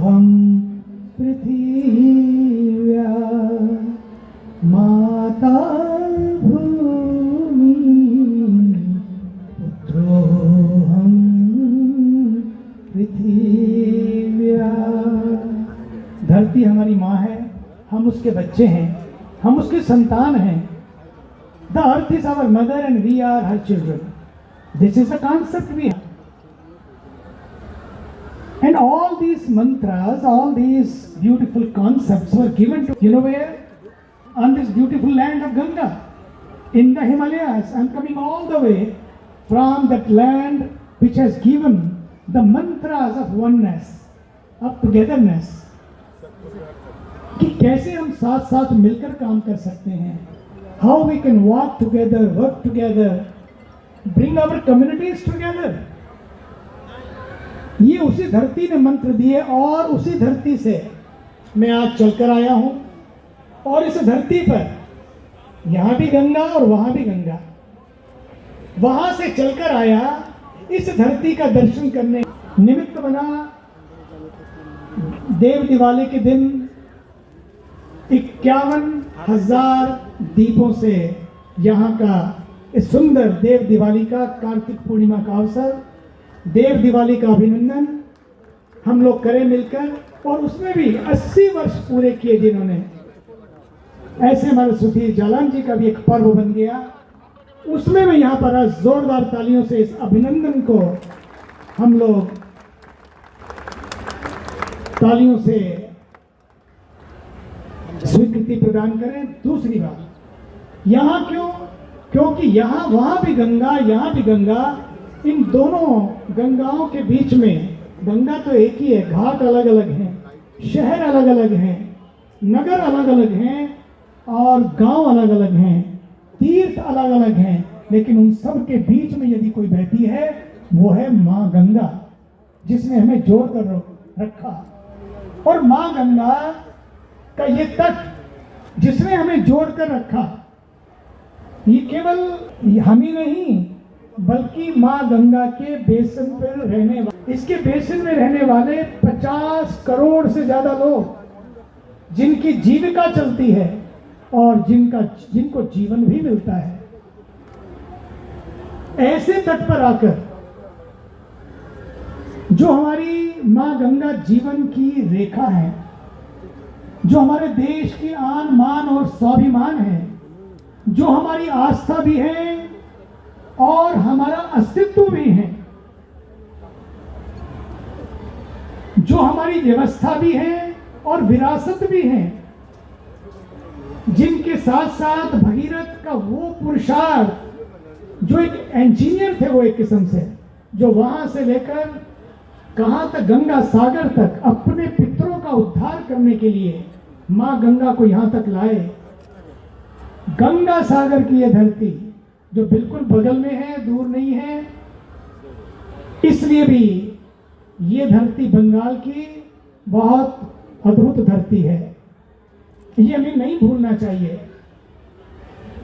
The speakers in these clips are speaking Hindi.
हम पृथिव्या माता भूमि पुत्रो हम पृथिव्या। धरती हमारी माँ है, हम उसके बच्चे हैं, हम उसके संतान हैं। The earth is our mother and we are her children. This is the concept we have. And all these mantras, all these beautiful concepts were given to, you know where? On this beautiful land of Ganga, in the Himalayas. I'm coming all the way from that land which has given the mantras of oneness, of togetherness. कि कैसे हम साथ साथ मिलकर काम कर सकते हैं, how we can walk together, work together, bring our communities together. ये उसी धरती ने मंत्र दिए और उसी धरती से मैं आज चलकर आया हूं। और इस धरती पर यहां भी गंगा और वहां भी गंगा, वहां से चलकर आया इस धरती का दर्शन करने निमित्त बना। देव दिवाली के दिन 51,000 दीपों से यहाँ का इस सुंदर देव दिवाली का, कार्तिक पूर्णिमा का अवसर, देव दिवाली का अभिनंदन हम लोग करें मिलकर। और उसमें भी 80 वर्ष पूरे किए जिन्होंने, ऐसे हमारे सुधीर जालान जी का भी एक पर्व बन गया। उसमें भी यहाँ पर आज जोरदार तालियों से इस अभिनंदन को हम लोग तालियों से स्वीकृति प्रदान करें। दूसरी बात, यहाँ क्यों? क्योंकि यहाँ वहां भी गंगा, यहाँ भी गंगा, इन दोनों गंगाओं के बीच में गंगा तो एक ही है, घाट अलग अलग हैं, शहर अलग अलग हैं, नगर अलग अलग हैं और गांव अलग अलग हैं, तीर्थ अलग अलग हैं, लेकिन उन सब के बीच में यदि कोई बहती है वो है माँ गंगा, जिसने हमें जोड़ कर रखा। और माँ गंगा का ये तट जिसने हमें जोड़ कर रखा, ये केवल हम ही नहीं बल्कि माँ गंगा के बेसिन पर रहने वाले, इसके बेसिन में रहने वाले 50 करोड़ से ज्यादा लोग, जिनकी जीविका चलती है और जिनको जीवन भी मिलता है। ऐसे तट पर आकर जो हमारी माँ गंगा जीवन की रेखा है, जो हमारे देश की आन मान और स्वाभिमान है, जो हमारी आस्था भी है और हमारा अस्तित्व भी है, जो हमारी व्यवस्था भी है और विरासत भी है, जिनके साथ साथ भगीरथ का वो पुरुषार्थ, जो एक इंजीनियर थे वो एक किस्म से, जो वहां से लेकर कहां तक, गंगा सागर तक, अपने पितरों का उद्धार करने के लिए मां गंगा को यहां तक लाए। गंगा सागर की यह धरती जो बिल्कुल बगल में है, दूर नहीं है, इसलिए भी ये धरती बंगाल की बहुत अद्भुत धरती है, ये हमें नहीं भूलना चाहिए।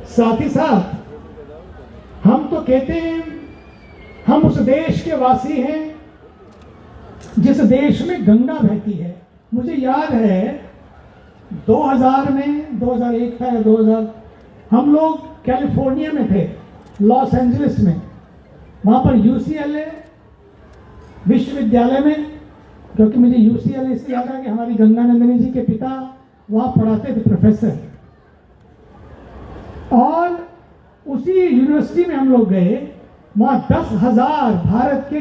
साथ ही साथ हम तो कहते हैं हम उस देश के वासी हैं जिस देश में गंगा बहती है। मुझे याद है 2000 में, 2001 था या 2000, हम लोग कैलिफोर्निया में थे, लॉस एंजलिस में, वहां पर यूसीएलए विश्वविद्यालय में, क्योंकि मुझे यूसीएलए इसलिए याद है कि हमारी गंगानंदिनी जी के पिता वहां पढ़ाते थे, प्रोफेसर। और उसी यूनिवर्सिटी में हम लोग गए, वहां 10,000 भारत के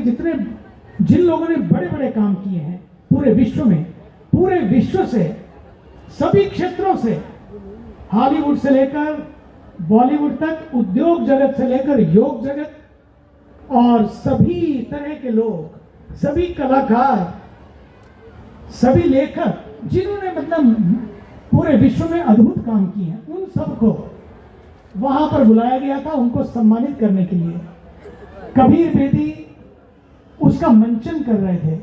जिन लोगों ने बड़े बड़े काम किए हैं पूरे विश्व में, पूरे विश्व से, सभी क्षेत्रों से, हॉलीवुड से लेकर बॉलीवुड तक, उद्योग जगत से लेकर योग जगत, और सभी तरह के लोग, सभी कलाकार, सभी लेखक, जिन्होंने मतलब पूरे विश्व में अद्भुत काम किए हैं, उन सबको वहां पर बुलाया गया था उनको सम्मानित करने के लिए। कबीर बेदी उसका मंचन कर रहे थे।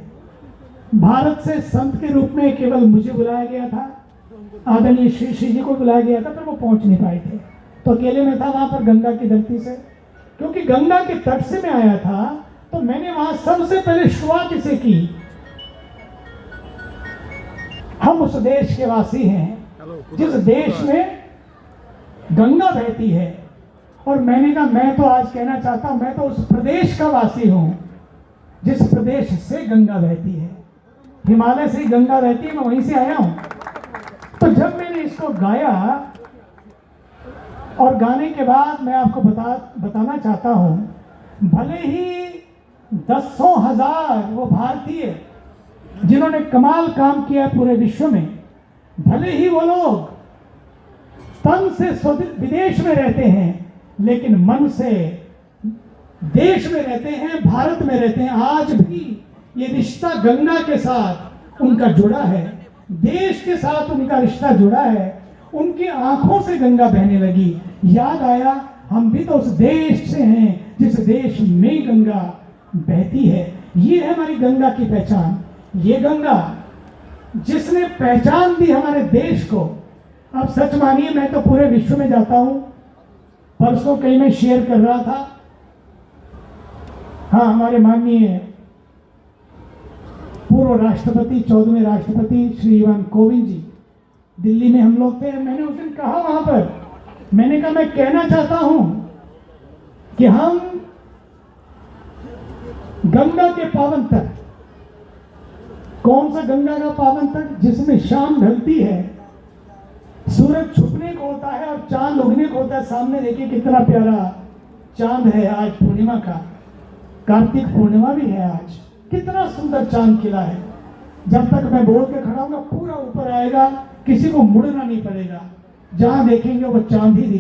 भारत से संत के रूप में केवल मुझे बुलाया गया था, आदरणीय श्री जी को बुलाया गया था, पर वो पहुंच नहीं पाए थे, तो अकेले में था वहां पर गंगा की धरती से। क्योंकि गंगा के तट से मैं आया था, तो मैंने वहां सबसे पहले शुरुआत इसे की हम उस देश के वासी हैं जिस देश में गंगा बहती है। और मैंने कहा मैं तो आज कहना चाहता हूं, मैं तो उस प्रदेश का वासी हूं जिस प्रदेश से गंगा बहती है। हिमालय से ही गंगा बहती है, मैं वहीं से आया हूं। तो जब मैंने इसको गाया और गाने के बाद मैं आपको बताना चाहता हूं, भले ही दसों हजार वो भारतीय जिन्होंने कमाल काम किया पूरे विश्व में, भले ही वो लोग तन से विदेश में रहते हैं लेकिन मन से देश में रहते हैं, भारत में रहते हैं। आज भी ये रिश्ता गंगा के साथ उनका जुड़ा है, देश के साथ उनका रिश्ता जुड़ा है। उनकी आंखों से गंगा बहने लगी, याद आया हम भी तो उस देश से हैं जिस देश में गंगा बहती है। ये है हमारी गंगा की पहचान। ये गंगा जिसने पहचान दी हमारे देश को। अब सच मानिए मैं तो पूरे विश्व में जाता हूं। परसों कहीं मैं शेयर कर रहा था, हाँ, हमारे माननीय पूर्व राष्ट्रपति 14वें राष्ट्रपति श्री रामनाथ कोविंद जी दिल्ली में हम लोग थे। मैंने उस दिन कहा वहां पर, मैंने कहा मैं कहना चाहता हूं कि हम गंगा के पावन तट, कौन सा गंगा का पावन तट? जिसमें शाम ढलती है, सूरज छुपने को होता है और चांद उगने को होता है। सामने देखिए कितना प्यारा चांद है आज पूर्णिमा का, कार्तिक पूर्णिमा भी है आज। कितना सुंदर चांद खिला है। जब तक मैं बोल के खड़ा हूंगा पूरा ऊपर आएगा, किसी को मुड़ना नहीं पड़ेगा। जहां देखेंगे वो चांद ही